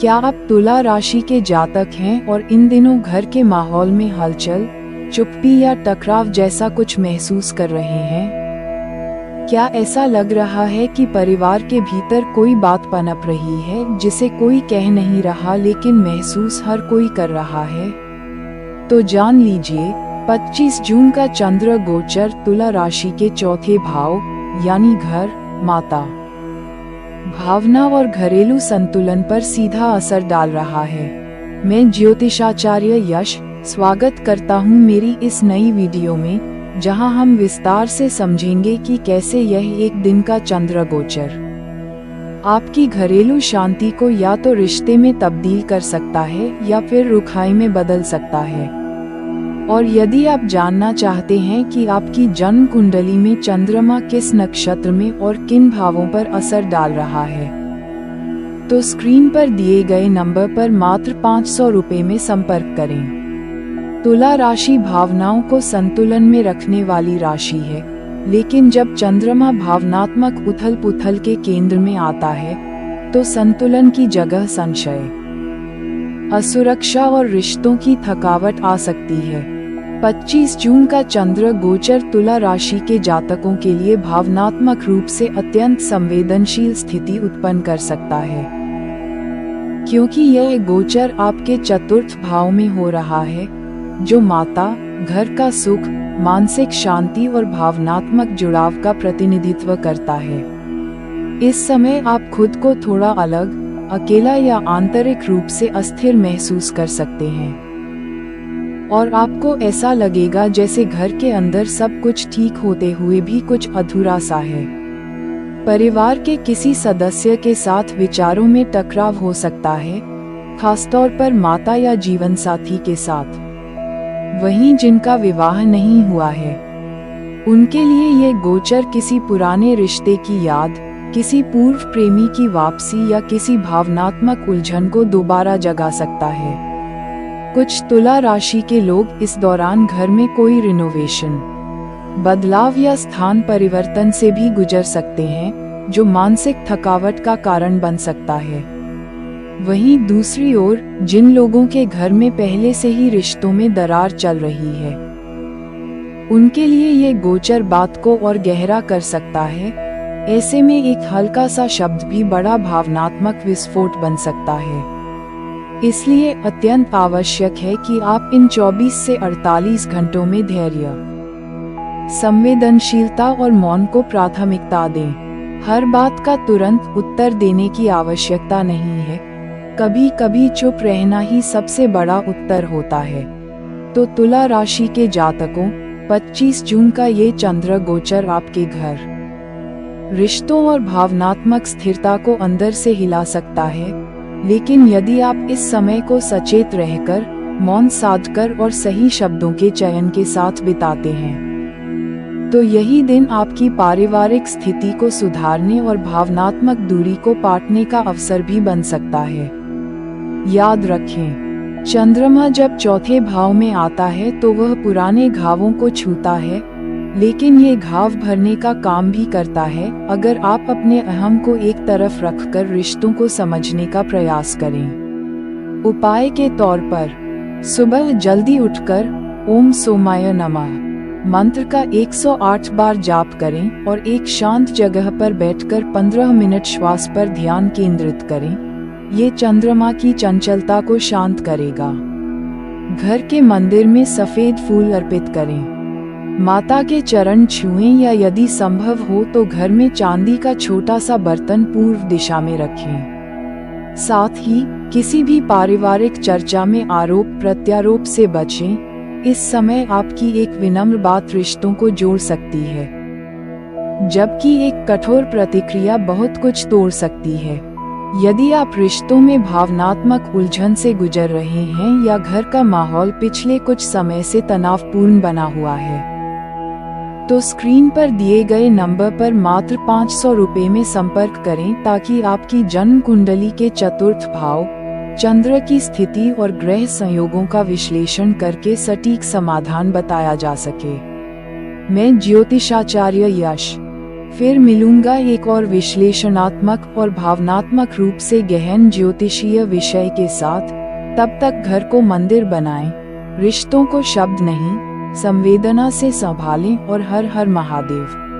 क्या आप तुला राशि के जातक हैं और इन दिनों घर के माहौल में हलचल, चुप्पी या टकराव जैसा कुछ महसूस कर रहे हैं? क्या ऐसा लग रहा है कि परिवार के भीतर कोई बात पनप रही है जिसे कोई कह नहीं रहा लेकिन महसूस हर कोई कर रहा है? तो जान लीजिए, 25 जून का चंद्र गोचर तुला राशि के चौथे भाव यानी घर, माता, भावना और घरेलू संतुलन पर सीधा असर डाल रहा है। मैं ज्योतिषाचार्य यश स्वागत करता हूं मेरी इस नई वीडियो में, जहां हम विस्तार से समझेंगे कि कैसे यह एक दिन का चंद्र गोचर आपकी घरेलू शांति को या तो रिश्ते में तब्दील कर सकता है या फिर रुखाई में बदल सकता है। और यदि आप जानना चाहते हैं कि आपकी जन्म कुंडली में चंद्रमा किस नक्षत्र में और किन भावों पर असर डाल रहा है, तो स्क्रीन पर दिए गए नंबर पर मात्र 500 रुपए में संपर्क करें। तुला राशि भावनाओं को संतुलन में रखने वाली राशि है, लेकिन जब चंद्रमा भावनात्मक उथल पुथल के केंद्र में आता है, तो संतुलन की जगह संशय, असुरक्षा और रिश्तों की थकावट आ सकती है। 25 जून का चंद्र गोचर तुला राशि के जातकों के लिए भावनात्मक रूप से अत्यंत संवेदनशील स्थिति उत्पन्न कर सकता है, क्योंकि यह गोचर आपके चतुर्थ भाव में हो रहा है, जो माता, घर का सुख, मानसिक शांति और भावनात्मक जुड़ाव का प्रतिनिधित्व करता है। इस समय आप खुद को थोड़ा अलग, अकेला या आंतरिक रूप से अस्थिर महसूस कर सकते हैं, और आपको ऐसा लगेगा जैसे घर के अंदर सब कुछ ठीक होते हुए भी कुछ अधूरा सा है। परिवार के किसी सदस्य के साथ विचारों में टकराव हो सकता है, खासतौर पर माता या जीवन साथी के साथ। वहीं जिनका विवाह नहीं हुआ है, उनके लिए ये गोचर किसी पुराने रिश्ते की याद, किसी पूर्व प्रेमी की वापसी या किसी भावनात्मक उलझन को दोबारा जगा सकता है। कुछ तुला राशि के लोग इस दौरान घर में कोई रिनोवेशन, बदलाव या स्थान परिवर्तन से भी गुजर सकते हैं, जो मानसिक थकावट का कारण बन सकता है। वहीं दूसरी ओर, जिन लोगों के घर में पहले से ही रिश्तों में दरार चल रही है, उनके लिए ये गोचर बात को और गहरा कर सकता है। ऐसे में एक हल्का सा शब्द भी बड़ा भावनात्मक विस्फोट बन सकता है। इसलिए अत्यंत आवश्यक है कि आप इन 24 से 48 घंटों में धैर्य, संवेदनशीलता और मौन को प्राथमिकता दें। हर बात का तुरंत उत्तर देने की आवश्यकता नहीं है, कभी कभी चुप रहना ही सबसे बड़ा उत्तर होता है। तो तुला राशि के जातकों, 25 जून का ये चंद्र गोचर आपके घर, रिश्तों और भावनात्मक स्थिरता को अंदर से हिला सकता है। लेकिन यदि आप इस समय को सचेत रहकर, मौन साधकर और सही शब्दों के चयन के साथ बिताते हैं, तो यही दिन आपकी पारिवारिक स्थिति को सुधारने और भावनात्मक दूरी को पाटने का अवसर भी बन सकता है। याद रखें, चंद्रमा जब चौथे भाव में आता है तो वह पुराने घावों को छूता है, लेकिन ये घाव भरने का काम भी करता है अगर आप अपने अहम को एक तरफ रखकर रिश्तों को समझने का प्रयास करें। उपाय के तौर पर, सुबह जल्दी उठकर ओम सोमाय नमः मंत्र का 108 बार जाप करें और एक शांत जगह पर बैठकर 15 मिनट श्वास पर ध्यान केंद्रित करें। ये चंद्रमा की चंचलता को शांत करेगा। घर के मंदिर में सफेद फूल अर्पित करें, माता के चरण छुएं या यदि संभव हो तो घर में चांदी का छोटा सा बर्तन पूर्व दिशा में रखें। साथ ही किसी भी पारिवारिक चर्चा में आरोप प्रत्यारोप से बचें। इस समय आपकी एक विनम्र बात रिश्तों को जोड़ सकती है, जबकि एक कठोर प्रतिक्रिया बहुत कुछ तोड़ सकती है। यदि आप रिश्तों में भावनात्मक उलझन से गुजर रहे हैं या घर का माहौल पिछले कुछ समय से तनावपूर्ण बना हुआ है, तो स्क्रीन पर दिए गए नंबर पर मात्र 500 रुपए में संपर्क करें ताकि आपकी जन्म कुंडली के चतुर्थ भाव, चंद्र की स्थिति और ग्रह संयोगों का विश्लेषण करके सटीक समाधान बताया जा सके। मैं ज्योतिषाचार्य यश फिर मिलूंगा एक और विश्लेषणात्मक और भावनात्मक रूप से गहन ज्योतिषीय विषय के साथ। तब तक घर को मंदिर बनाएं, रिश्तों को शब्द नहीं संवेदना से संभालें और हर हर महादेव।